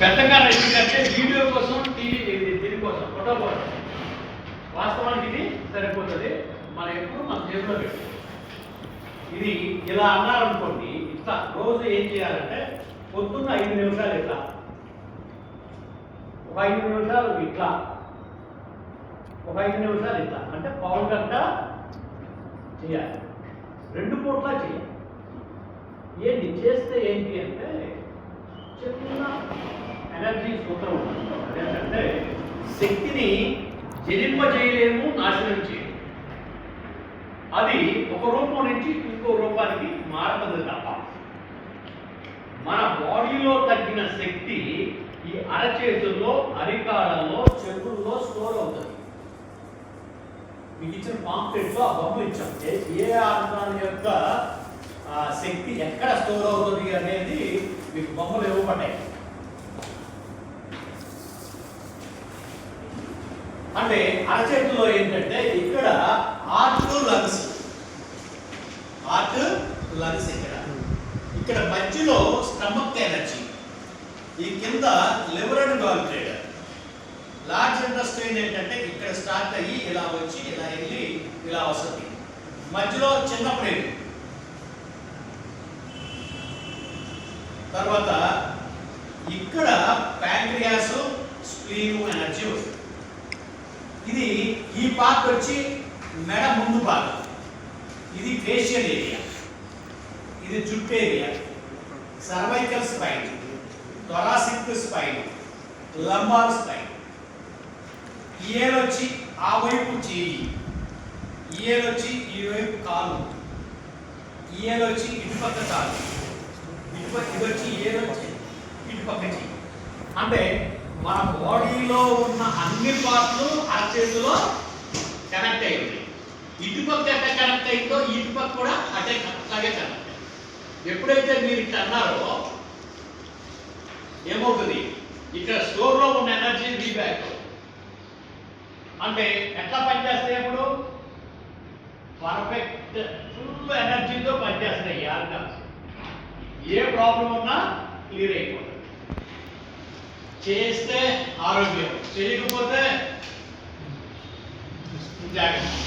పెద్దగా ఎందుకంటే వీడియో కోసం దీనికోసం ఫోటో కోసం వాస్తవానికి ఇది సరిపోతుంది. మనం ఎప్పుడు మన చేతిలో పెట్టు. ఇది ఇలా అన్నారనుకోండి, ఇట్లా రోజు ఏం చేయాలంటే పొద్దున్న 5 నిమిషాలు ఇట్లా, ఒక 5 నిమిషాలు ఇట్లా, ఒక 5 నిమిషాలు ఇట్లా, అంటే పావు గంట చేయాలి. 2 పూట్ల చేయాలి. ఏంటి చేస్తే ఏంటి అంటే చిన్న ఎనర్జీ సూత్రం ఉంటుంది. అదేంటంటే శక్తిని జనింపజేయలేము, నాశనం చేయలేము. అది ఒక రూపం నుంచి ఇంకో రూపానికి మారుతుంది తప్ప. మన బాడీలో తగ్గిన శక్తి ఈ అరచేతుల్లో, అరికాళ్ళలో, చెవుల్లో స్టోర్ అవుతుంది. మీకు ఇచ్చిన పాంప్లెట్లో ఆ బొమ్మ ఇచ్చాం. ఏ ఆసనం యొక్క శక్తి ఎక్కడ స్టోర్ అవుతుంది అనేది మీకు బొమ్మలు ఇవ్వబడ్డాయి. అంటే అరచేతుల్లో ఏంటంటే ఇక్కడ హార్ట్ లంగ్స్ ఇక్కడ మధ్యలో స్టమక్ ఎనర్జీ, ఈ కింద liver and gallbladder. Large intestine ఏంటంటే ఇక్కడ స్టార్ట్ అయ్యి ఇలా వచ్చి ఇలా వెళ్ళి ఇలా వస్తుంది. మధ్యలో చిన్న బ్రెయిన్, తర్వాత ఇక్కడ ప్యాంక్రియాస్, స్ప్లీన్ ఎనర్జీ వస్తుంది. ఇది ఈ పార్ట్ వచ్చి మెడ ముందు భాగం, ఇది ఫేషియల్ ఏరియా, ఇది జుట్టు area, cervical spine, thoracic spine, lumbar spine. ఈయన వచ్చి ఆ వైపు చేయి, ఈయన వచ్చి ఈ వైపు కాలు, ఈయన వచ్చి ఇటుపక్క కాలు, ఇది వచ్చి ఈయన వచ్చి ఇటుపక్క చేయి. అంటే మన బాడీలో ఉన్న అన్ని పార్ట్లు అరచేతిలో కనెక్ట్ అయింది. ఇటుపక్క ఎట్లా కనెక్ట్ అయిందో ఇటుపక్క కూడా అట్లాగే కనెక్ట్ అయింది. ఎప్పుడైతే మీరు ఇట్లా అన్నారో ఏమవుతుంది, ఇక్కడ స్టోర్లో ఉన్న ఎనర్జీ రీబ్యాక్. అంటే ఎట్లా పనిచేస్తాయి, ఇప్పుడు పర్ఫెక్ట్ ఫుల్ ఎనర్జీతో పనిచేస్తాయి. ఆర్గాన్స్ ఏ ప్రాబ్లం ఉన్నా క్లియర్ అయిపోతుంది. చేస్తే ఆరోగ్యం, చేయకపోతే జాగ్రత్త.